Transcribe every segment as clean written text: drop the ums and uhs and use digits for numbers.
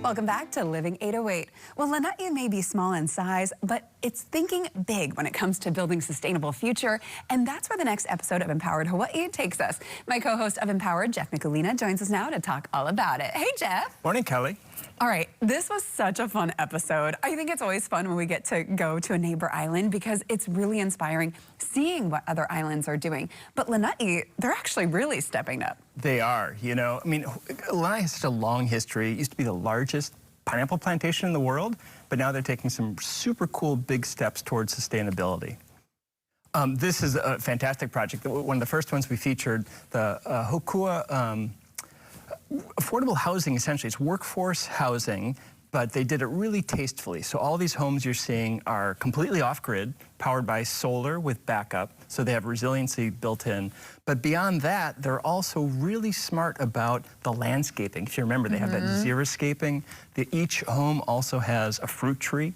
Welcome back to Living 808. Well, Lanai may be small in size, but it's thinking big when it comes to building a sustainable future, and that's where the next episode of Empowered Hawaii takes us. My co-host of Empowered, Jeff Nicolina, joins us now to talk all about it. Hey, Jeff. Morning, Kelly. All right, this was such a fun episode. I think it's always fun when we get to go to a neighbor island because it's really inspiring seeing what other islands are doing. But Lanai, they're actually really stepping up. They are, you know. I mean, Lanai has such a long history. It used to be the largest pineapple plantation in the world, but now they're taking some super cool big steps towards sustainability. This is a fantastic project. One of the first ones we featured, the Hokua affordable housing, essentially. It's workforce housing, but they did it really tastefully. So all these homes you're seeing are completely off-grid, powered by solar with backup, so they have resiliency built in. But beyond that, they're also really smart about the landscaping. If you remember, they have that xeriscaping. Each home also has a fruit tree.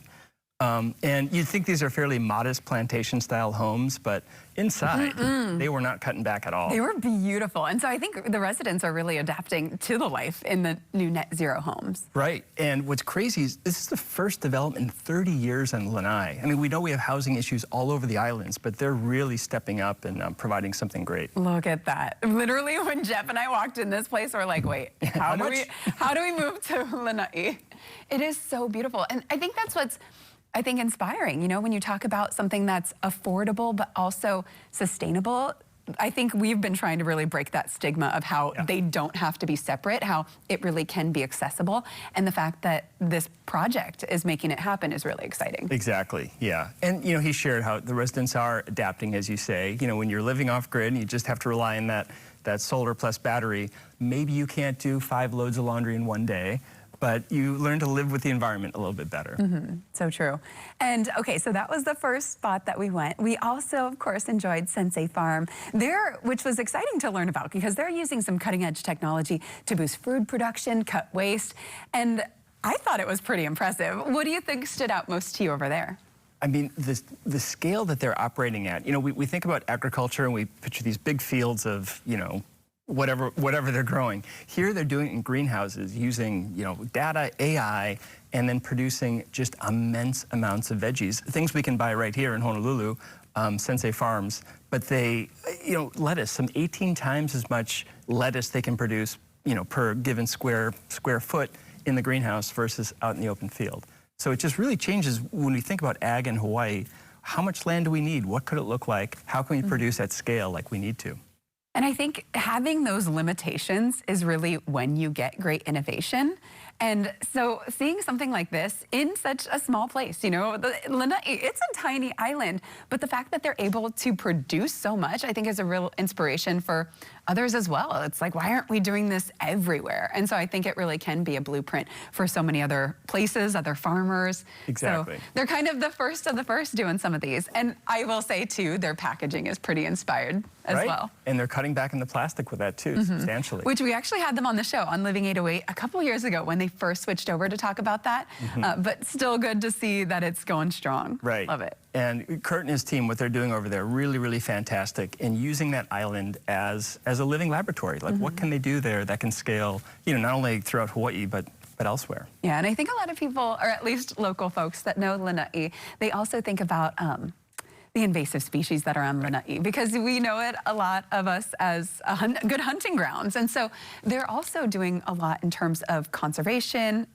And you'd think these are fairly modest plantation-style homes, but inside, they were not cutting back at all. They were beautiful. And so I think the residents are really adapting to the life in the new net zero homes. Right. And what's crazy is this is the first development in 30 years in Lanai. I mean, we know we have housing issues all over the islands, but they're really stepping up and providing something great. Look at that. Literally, when Jeff and I walked in this place, we're like, wait, how do we move to Lanai? It is so beautiful. And I think that's what's inspiring, you know, when you talk about something that's affordable but also sustainable. I think we've been trying to really break that stigma of how they don't have to be separate, how it really can be accessible. And the fact that this project is making it happen is really exciting. Exactly, yeah. And, you know, he shared how the residents are adapting, as you say. You know, when you're living off grid and you just have to rely on that solar plus battery, maybe you can't do 5 loads of laundry in one day, but you learn to live with the environment a little bit better. So true. And okay, so that was the first spot that we went. We also, of course, enjoyed Sensei Farm there, which was exciting to learn about because they're using some cutting edge technology to boost food production, cut waste, and I thought it was pretty impressive. What do you think stood out most to you over there? I mean, the scale that they're operating at, you know, we think about agriculture and we picture these big fields of, you know, whatever they're growing. Here they're doing it in greenhouses using, you know, data, AI, and then producing just immense amounts of veggies, things we can buy right here in Honolulu, Sensei Farms. But they, you know, lettuce, some 18 times as much lettuce they can produce, you know, per given square foot in the greenhouse versus out in the open field. So it just really changes when we think about ag in Hawaii. How much land do we need? What could it look like? How can we produce at scale like we need to? And I think having those limitations is really when you get great innovation. And so seeing something like this in such a small place, you know, Lanai, it's a tiny island, but the fact that they're able to produce so much, I think is a real inspiration for others as well. It's like, why aren't we doing this everywhere? And so I think it really can be a blueprint for so many other places, other farmers. Exactly. So they're kind of the first of the first doing some of these. And I will say too, their packaging is pretty inspired as well. And they're cutting back in the plastic with that too, substantially. Which we actually had them on the show on Living 808 a couple years ago when they first switched over to talk about that. But still good to see that it's going strong. Right. Love it. And Kurt and his team, what they're doing over there, really, really fantastic in using that island as a living laboratory. Like what can they do there that can scale, you know, not only throughout Hawaii, but elsewhere. Yeah, and I think a lot of people, or at least local folks that know Lanai, they also think about the invasive species that are on Lanai, because we know it, a lot of us, as good hunting grounds. And so they're also doing a lot in terms of conservation,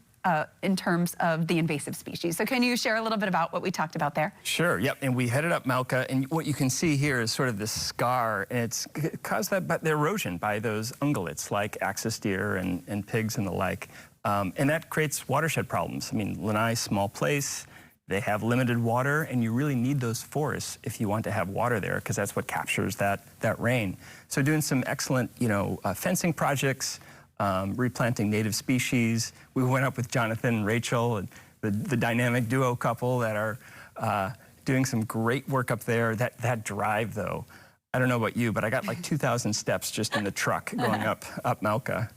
in terms of the invasive species. So can you share a little bit about what we talked about there? Sure, yep, and we headed up Mauka, and what you can see here is sort of this scar, and it's caused by the erosion by those ungulates like axis deer and pigs and the like. And that creates watershed problems. I mean, Lanai, small place, they have limited water, and you really need those forests if you want to have water there, because that's what captures that rain. So doing some excellent, you know, fencing projects, replanting native species. We went up with Jonathan and Rachel, and the dynamic duo couple that are doing some great work up there. That drive, though, I don't know about you, but I got like 2,000 steps just in the truck going up Mauka.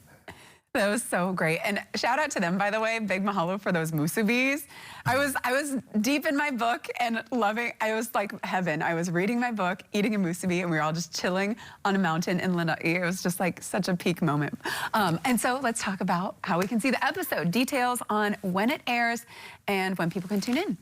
That was so great. And shout out to them, by the way. Big mahalo for those musubis. I was deep in my book and loving, I was like heaven. I was reading my book, eating a musubi, and we were all just chilling on a mountain in Lanai. It was just like such a peak moment. And so let's talk about how we can see the episode, details on when it airs and when people can tune in.